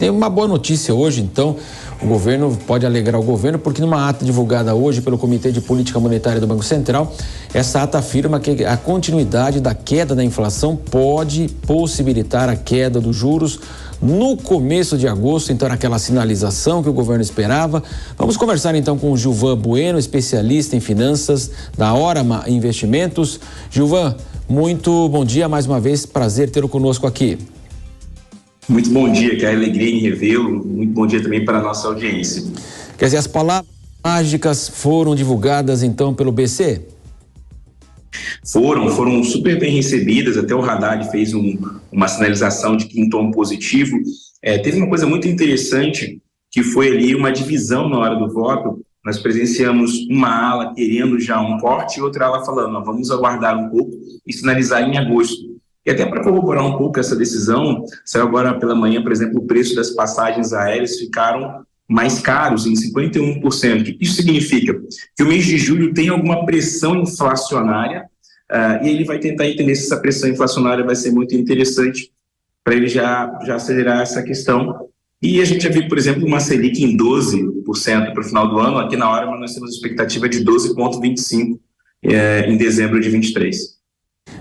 Tem uma boa notícia hoje, então, o governo pode alegrar o governo, porque numa ata divulgada hoje pelo Comitê de Política Monetária do Banco Central, essa ata afirma que a continuidade da queda da inflação pode possibilitar a queda dos juros no começo de agosto, então era aquela sinalização que o governo esperava. Vamos conversar então com o Gilvan Bueno, especialista em finanças da Orama Investimentos. Gilvan, muito bom dia mais uma vez, prazer tê-lo conosco aqui. Muito bom dia, que é a alegria em revê-lo. Muito bom dia também para a nossa audiência. Quer dizer, as palavras mágicas foram divulgadas então pelo BC? Foram super bem recebidas, até o Haddad fez uma sinalização de que em tom positivo. Teve uma coisa muito interessante, que foi ali uma divisão na hora do voto. Nós presenciamos uma ala querendo já um corte e outra ala falando, vamos aguardar um pouco e sinalizar em agosto. E até para corroborar um pouco essa decisão, saiu agora pela manhã, por exemplo, o preço das passagens aéreas ficaram mais caros, em 51%. O que isso significa? Que o mês de julho tem alguma pressão inflacionária e ele vai tentar entender se essa pressão inflacionária vai ser muito interessante para ele já acelerar essa questão. E a gente já viu, por exemplo, uma Selic em 12% para o final do ano. Aqui na hora nós temos expectativa de 12,25% em dezembro de 23.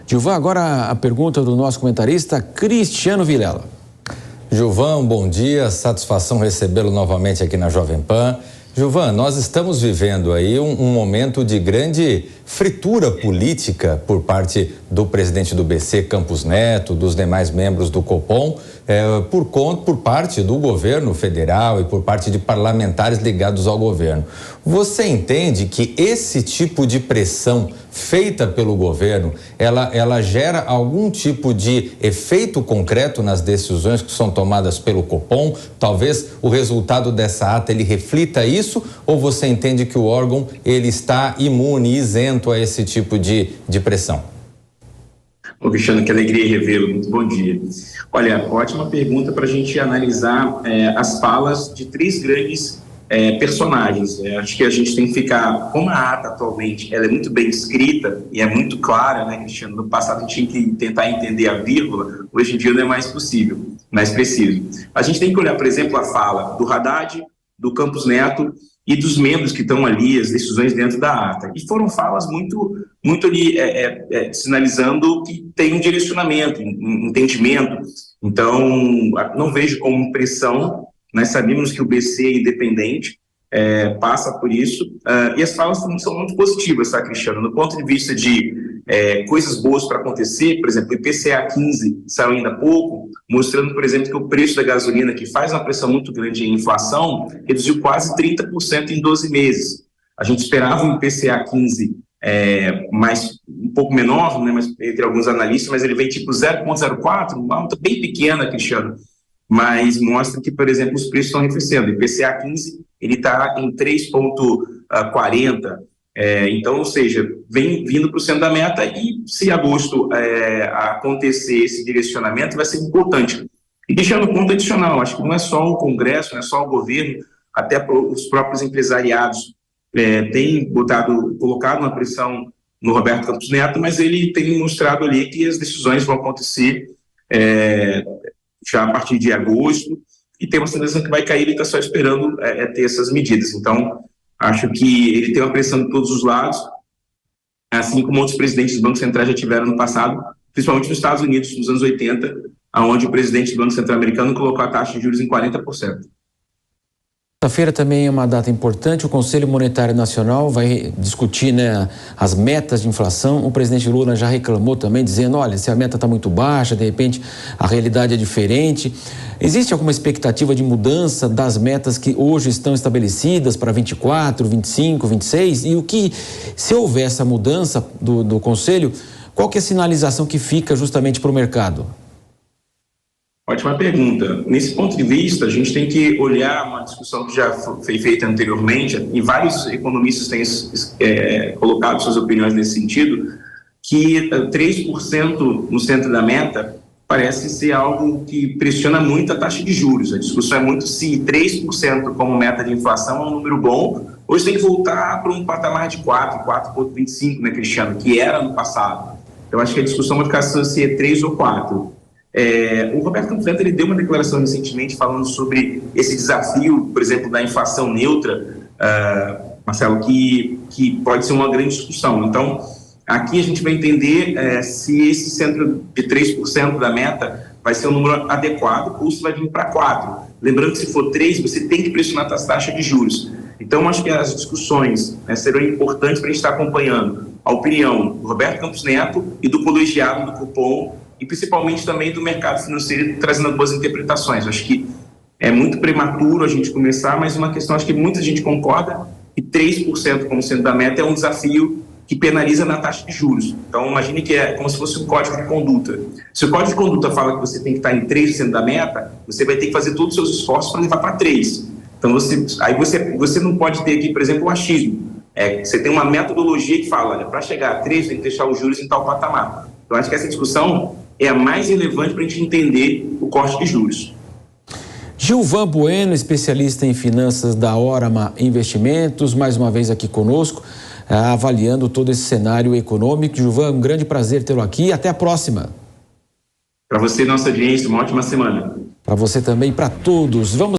Gilvan, agora a pergunta do nosso comentarista Cristiano Vilela. Gilvan, bom dia, satisfação recebê-lo novamente aqui na Jovem Pan. Gilvan, nós estamos vivendo aí um momento de grande fritura política por parte do presidente do BC, Campos Neto, dos demais membros do Copom, por parte do governo federal e por parte de parlamentares ligados ao governo. Você entende que esse tipo de pressão feita pelo governo, ela gera algum tipo de efeito concreto nas decisões que são tomadas pelo Copom? Talvez o resultado dessa ata ele reflita isso, ou você entende que o órgão ele está imune, isento a esse tipo de pressão? Ô Cristiano, que alegria revê-lo, muito bom dia. Olha, ótima pergunta para a gente analisar as falas de três grandes personagens. Acho que a gente tem que ficar, como a ata atualmente ela é muito bem escrita e é muito clara, né, Cristiano? No passado a gente tinha que tentar entender a vírgula, hoje em dia não é mais possível, mais preciso. A gente tem que olhar, por exemplo, a fala do Haddad, do Campos Neto e dos membros que estão ali, as decisões dentro da ata. E foram falas muito ali, sinalizando que tem um direcionamento, um entendimento. Então, não vejo como pressão. Nós sabemos que o BC é independente, passa por isso, e as falas são muito positivas, tá, Cristiano? No ponto de vista de coisas boas para acontecer, por exemplo, o IPCA 15 saiu ainda há pouco, mostrando, por exemplo, que o preço da gasolina, que faz uma pressão muito grande em inflação, reduziu quase 30% em 12 meses. A gente esperava um IPCA 15 um pouco menor, né, mas, entre alguns analistas, mas ele vem tipo 0,04, uma alta bem pequena, Cristiano, mas mostra que, por exemplo, os preços estão arrefecendo. O IPCA 15 ele está em 3,40, então, ou seja, vem vindo para o centro da meta, e se em agosto acontecer esse direcionamento, vai ser importante. E deixando um ponto adicional, acho que não é só o Congresso, não é só o governo, até os próprios empresariados têm colocado uma pressão no Roberto Campos Neto, mas ele tem mostrado ali que as decisões vão acontecer já a partir de agosto, e tem uma sinalização que vai cair, ele está só esperando ter essas medidas. Então, acho que ele tem uma pressão de todos os lados, assim como outros presidentes do Banco Central já tiveram no passado, principalmente nos Estados Unidos, nos anos 80, onde o presidente do Banco Central americano colocou a taxa de juros em 40%. Quinta-feira também é uma data importante, o Conselho Monetário Nacional vai discutir, né, as metas de inflação. O presidente Lula já reclamou também, dizendo, olha, se a meta está muito baixa, de repente a realidade é diferente. Existe alguma expectativa de mudança das metas que hoje estão estabelecidas para 24, 25, 26? E se houver essa mudança do Conselho, qual que é a sinalização que fica justamente para o mercado? Ótima pergunta. Nesse ponto de vista, a gente tem que olhar uma discussão que já foi feita anteriormente, e vários economistas têm colocado suas opiniões nesse sentido, que 3% no centro da meta parece ser algo que pressiona muito a taxa de juros. A discussão é muito se 3% como meta de inflação é um número bom, hoje tem que voltar para um patamar de 4,25, né, Cristiano, que era no passado. Eu acho que a discussão vai ficar se é 3 ou 4. O Roberto Campos Neto, ele deu uma declaração recentemente falando sobre esse desafio, por exemplo, da inflação neutra, Marcelo, que pode ser uma grande discussão. Então, aqui a gente vai entender se esse centro de 3% da meta vai ser um número adequado ou se vai vir para 4%. Lembrando que se for 3%, você tem que pressionar as taxas de juros. Então, acho que as discussões serão importantes para a gente estar acompanhando a opinião do Roberto Campos Neto e do colegiado do Copom, e principalmente também do mercado financeiro, trazendo boas interpretações. Acho que é muito prematuro a gente começar, mas uma questão, acho que muita gente concorda, que 3% como sendo da meta é um desafio que penaliza na taxa de juros. Então, imagine que é como se fosse um código de conduta. Se o código de conduta fala que você tem que estar em 3% da meta, você vai ter que fazer todos os seus esforços para levar para 3%. Então, você não pode ter aqui, por exemplo, um achismo. Você tem uma metodologia que fala, olha, para chegar a 3%, tem que deixar os juros em tal patamar. Então, acho que essa discussão é a mais relevante para a gente entender o corte de juros. Gilvan Bueno, especialista em finanças da Orama Investimentos, mais uma vez aqui conosco, avaliando todo esse cenário econômico. Gilvan, um grande prazer tê-lo aqui e até a próxima. Para você, nossa audiência, uma ótima semana. Para você também, para todos. Vamos